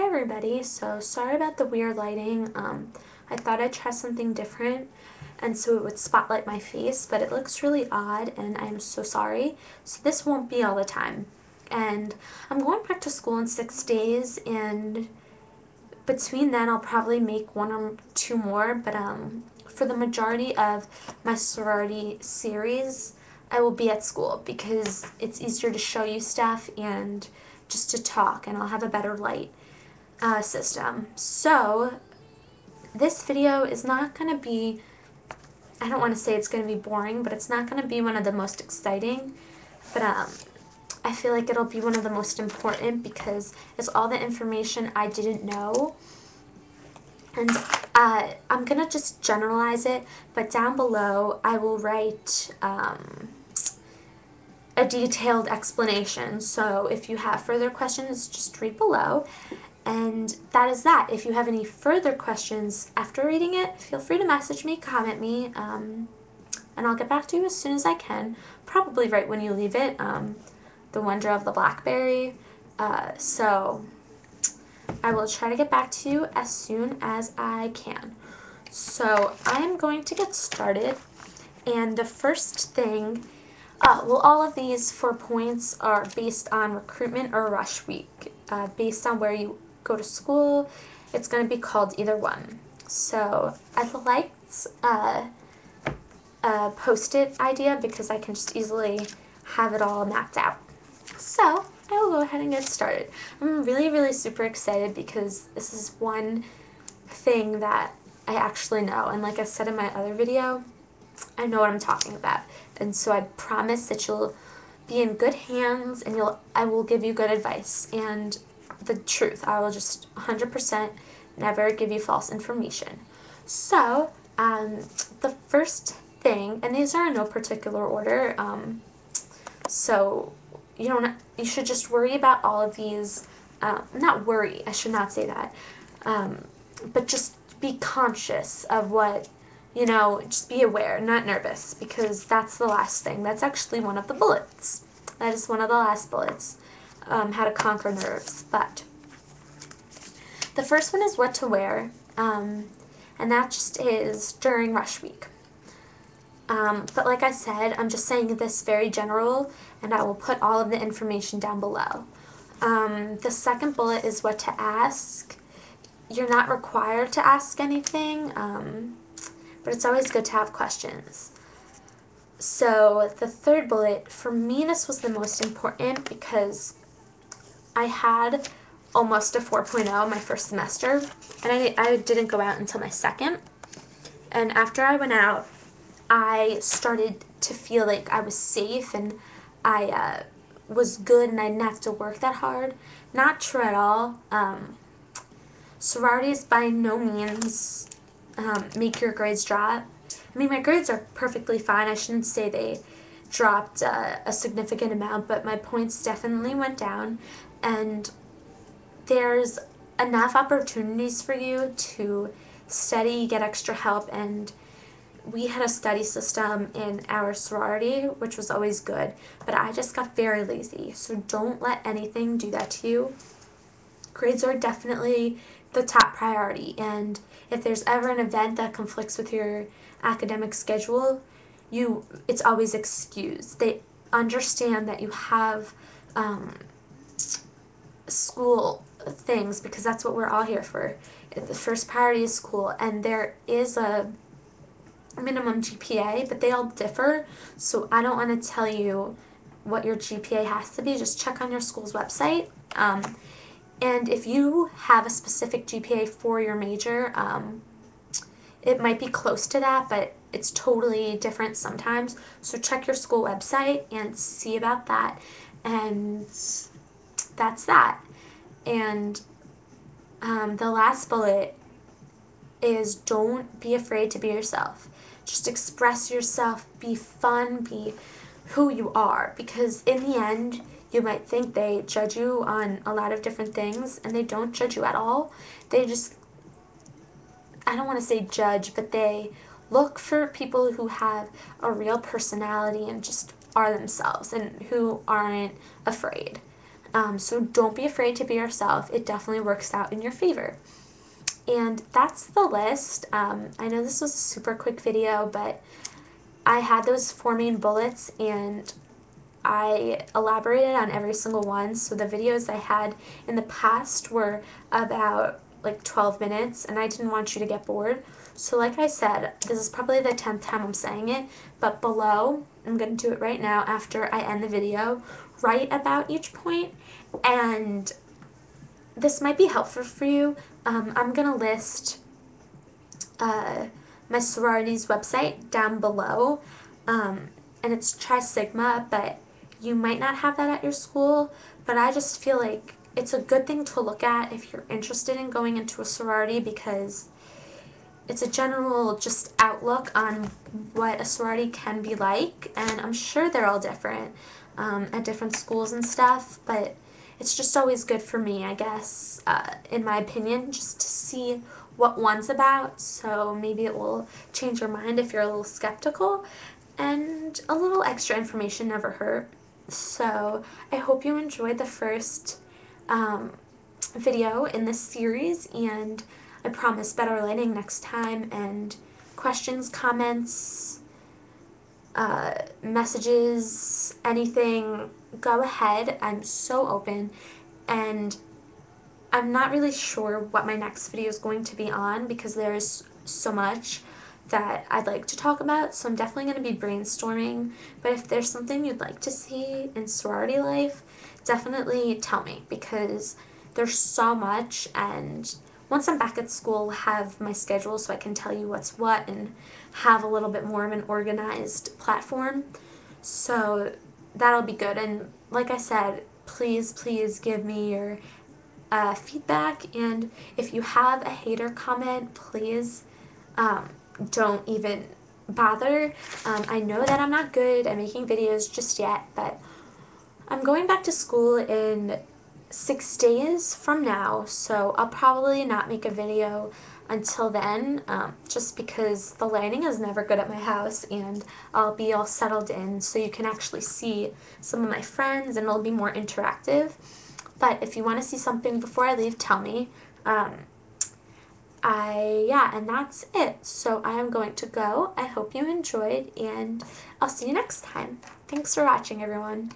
everybody, so sorry about the weird lighting. I thought I'd try something different and so it would spotlight my face, but it looks really odd and I'm so sorry. So this won't be all the time. And I'm going back to school in 6 days, and between then I'll probably make one or two more, but for the majority of my sorority series I will be at school because it's easier to show you stuff and just to talk, and I'll have a better light system. So this video is not going to be, I don't want to say it's going to be boring, but it's not going to be one of the most exciting, but I feel like it'll be one of the most important because it's all the information I didn't know. And I'm going to just generalize it, but down below I will write a detailed explanation. So if you have further questions, just read below. And that is that. If you have any further questions after reading it, feel free to message me, comment me, and I'll get back to you as soon as I can. Probably right when you leave it. The wonder of the blackberry. So I will try to get back to you as soon as I can. So I am going to get started, and the first thing, well, all of these 4 points are based on recruitment or rush week. Based on where you go to school, it's going to be called either one. So I liked a post-it idea because I can just easily have it all mapped out. So I will go ahead and get started. I'm really super excited because this is one thing that I actually know, and like I said in my other video, I know what I'm talking about, and so I promise that you'll be in good hands and I will give you good advice and the truth. I will just 100% never give you false information. So the first thing, and these are in no particular order, so you should just worry about all of these, not worry, I should not say that, but just be conscious of what, just be aware, not nervous, because that's the last thing. That's actually one of the bullets. That is one of the last bullets, how to conquer nerves. But the first one is what to wear, and that just is during rush week. But like I said, I'm just saying this very general, and I will put all of the information down below. The second bullet is what to ask. You're not required to ask anything, but it's always good to have questions. So the third bullet, for me this was the most important because I had almost a 4.0 my first semester, and I didn't go out until my second. And after I went out, I started to feel like I was safe and I was good and I didn't have to work that hard. Not true at all. Sororities by no means make your grades drop. I mean, my grades are perfectly fine. I shouldn't say they dropped a significant amount, but my points definitely went down, and there's enough opportunities for you to study, get extra help, and we had a study system in our sorority, which was always good, but I just got very lazy, so don't let anything do that to you. Grades are definitely the top priority, and if there's ever an event that conflicts with your academic schedule, it's always excused. They understand that you have school things because that's what we're all here for. The first priority is school, and there is a minimum GPA, but they all differ, so I don't want to tell you what your GPA has to be. Just check on your school's website. And if you have a specific GPA for your major, it might be close to that, but it's totally different sometimes. So check your school website and see about that. And that's that. And the last bullet is don't be afraid to be yourself. Just express yourself, be fun, be who you are, because in the end, you might think they judge you on a lot of different things, and they don't judge you at all. They just, I don't want to say judge, but they look for people who have a real personality and just are themselves and who aren't afraid. So don't be afraid to be yourself. It definitely works out in your favor. And that's the list. I know this was a super quick video, but I had those 4 main bullets and I elaborated on every single one. So the videos I had in the past were about like 12 minutes and I didn't want you to get bored. So like I said, this is probably the 10th time I'm saying it, but below, I'm going to do it right now after I end the video, write about each point, and this might be helpful for you. I'm going to list my sorority's website down below, and it's Tri Sigma, but you might not have that at your school, but I just feel like it's a good thing to look at if you're interested in going into a sorority, because it's a general just outlook on what a sorority can be like, and I'm sure they're all different at different schools and stuff, but it's just always good for me, I guess, in my opinion, just to see what one's about, so maybe it will change your mind if you're a little skeptical, and a little extra information never hurt. So I hope you enjoyed the first video in this series, and I promise better lighting next time, and questions, comments, messages, anything, go ahead. I'm so open, and I'm not really sure what my next video is going to be on because there's so much that I'd like to talk about, so I'm definitely going to be brainstorming, but if there's something you'd like to see in sorority life, definitely tell me, because there's so much, and once I'm back at school, I'll have my schedule so I can tell you what's what and have a little bit more of an organized platform, so that'll be good. And like I said, please give me your feedback, and if you have a hater comment, please don't even bother. I know that I'm not good at making videos just yet, but I'm going back to school in 6 days from now, so I'll probably not make a video until then, just because the lighting is never good at my house, and I'll be all settled in so you can actually see some of my friends and it'll be more interactive. But if you want to see something before I leave, tell me. Yeah, and that's it. So I am going to go. I hope you enjoyed, and I'll see you next time. Thanks for watching, everyone.